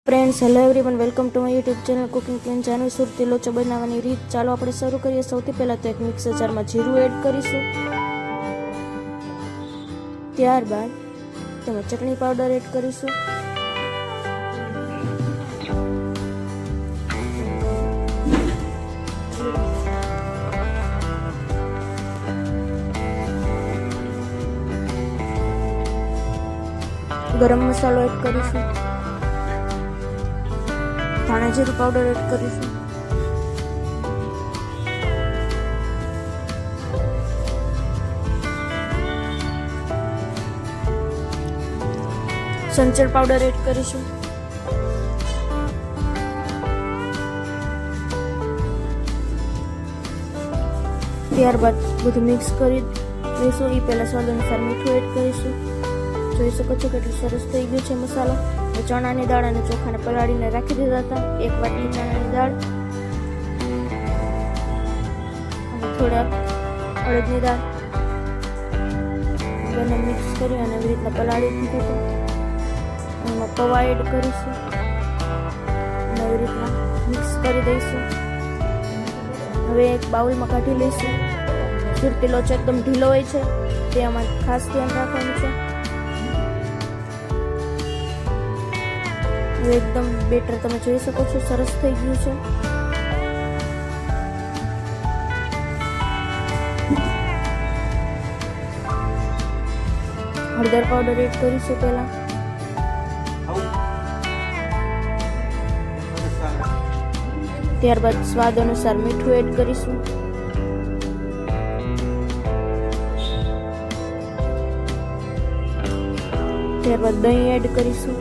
Friends, hello everyone, welcome to my YouTube channel cooking plain Janvi Surti locho બનાવવાની રીત. ચાલો આપણે શરૂ કરીએ. સૌથી પહેલાં તો એક મિક્સર જારમાં જીરું એડ કરીશું. ત્યારબાદ તેમાં ચટણી પાવડર એડ કરીશું. ગરમ મસાલો એડ કરીશું. ધાણા જીરું પાવડર એડ કરીશું. સંચળ પાવડર એડ કરીશું. ત્યારબાદ બધું મિક્સ કરી દઈશું. એ પહેલા સ્વાદ અનુસાર મીઠું એડ કરીશું. જોઈ શકો છો કેટલું સરસ થઈ ગયું છે મસાલો. ચણાની દાળ અને ચોખાને પલાળીને રાખી દીધા હતા. એક વાટકી ચણાની દાળ અને થોડાક અડદની દાળ બંને મિક્સ કરી અને એવી રીતના પલાળી દીધું હતું. એમાં પૌવા એડ કરીશું અને એવી રીતના મિક્સ કરી દઈશું. હવે એક બાઉલમાં કાઢી લઈશું. સુરતી લોચો એકદમ ઢીલો હોય છે, તે આમાં ખાસ ધ્યાન રાખવાનું છે. એકદમ બેટર તમે જોઈ શકો છો સરસ થઈ ગયું છે. હળદર પાવડર એડ કરીશું પહેલા. ત્યારબાદ સ્વાદ અનુસાર મીઠું એડ કરીશું. ત્યારબાદ દહીં એડ કરીશું.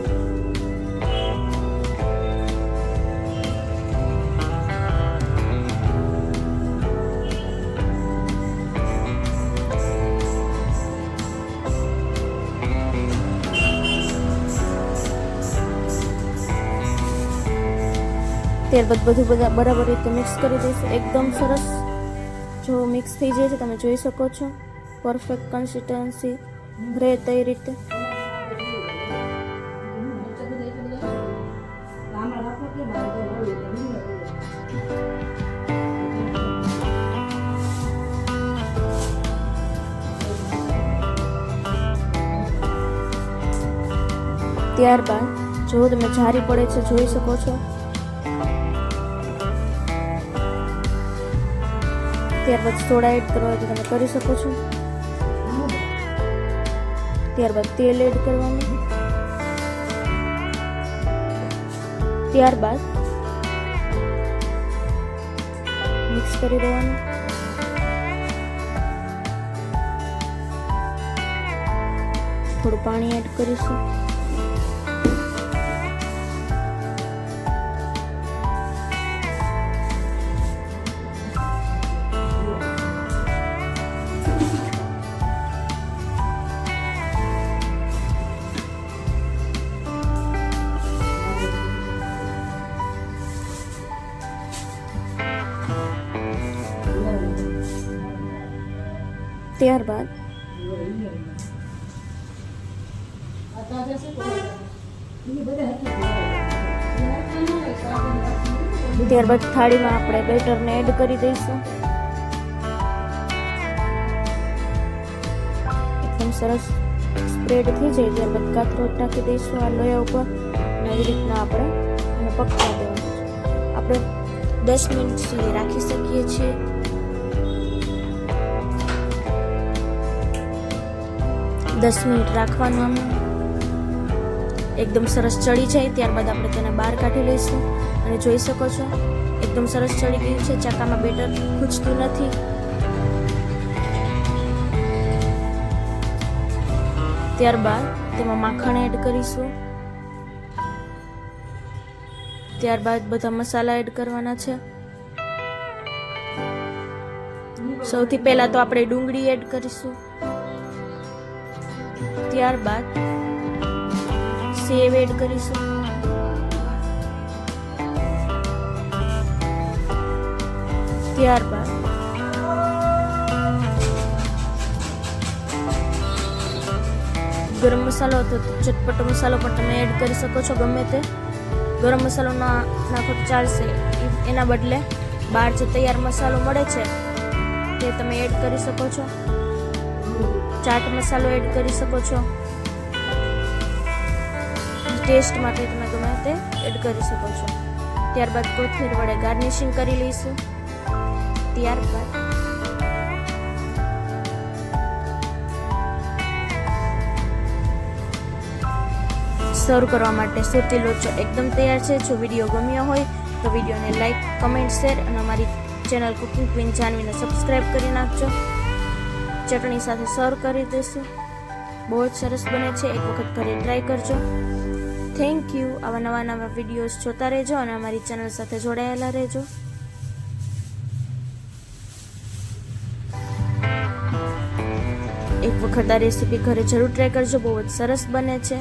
ત્યારબાદ બધું બરાબર રીતે મિક્સ કરી દઈશું. એકદમ સરસ જો મિક્સ થઈ જાય છે, તમે જોઈ શકો છો પરફેક્ટ કન્સિસ્ટન્સી રહે તે રીતે. ત્યારબાદ જો તમે જારી પડે છે જોઈ શકો છો. ત્યારબાદ સોડા એડ કરવા હોય તો તમે કરી શકો છો. ત્યારબાદ તેલ એડ કરવાનું. ત્યારબાદ મિક્સ કરી દેવાનું. થોડું પાણી એડ કરીશું. ત્યારબાદ થાળીમાં આપણે બેટરને એડ કરી દઈશું. એકદમ સરસ સ્પ્રેડ થઈ જાય ત્યારબાદ કાતરો નાખી દઈશું આ લોયા ઉપર. એવી રીતના આપણે એને પકવા દેવાનું છે. આપણે 10 મિનિટ સુધી રાખી શકીએ છીએ. દસ મિનિટ રાખવાનું આમ એકદમ સરસ ચડી જાય. ત્યારબાદ આપણે તેને બહાર કાઢી લઈશું અને જોઈ શકો છો એકદમ સરસ ચડી ગયું છે. ચાકામાં બેટર ખૂંચતું નથી. ત્યારબાદ તેમાં માખણ એડ કરીશું. ત્યારબાદ બધા મસાલા એડ કરવાના છે. સૌથી પહેલા તો આપણે ડુંગળી એડ કરીશું. ત્યારબાદ સેવ એડ કરીશું. ત્યારબાદ ગરમ મસાલો હતો તો ચટપટો મસાલો પણ તમે એડ કરી શકો છો ગમે તે. ગરમ મસાલો નાખો તો ચાલશે. એના બદલે બહાર જે તૈયાર મસાલો મળે છે તે તમે એડ કરી શકો છો. ચાટ મસાલો એડ કરી શકો છો. ટેસ્ટ માટે તમે ગમે તે એડ કરી શકો છો. ત્યારબાદ કોથમીર વડે ગાર્નિશિંગ કરી લઈશું. ત્યારબાદ સર્વ કરવા માટે સુરતી લોચો એકદમ તૈયાર છે. જો વિડીયો ગમ્યો હોય તો વિડીયોને લાઈક, કમેન્ટ, શેર અને અમારી ચેનલ કુકિંગ ક્વીન જાનવીને સબસ્ક્રાઈબ કરી નાખજો. ચટણી સાથે સર્વ કરી દઈશું. બહુ જ સરસ બને છે. એક વખત ઘરે ટ્રાય કરજો. Thank you. આવા નવા વિડીયોઝ જોતા રહેજો અને અમારી ચેનલ સાથે જોડાયેલા રહેજો. એક વખત આ રેસીપી ઘરે જરૂર ટ્રાય કરજો. બહુ જ સરસ બને છે.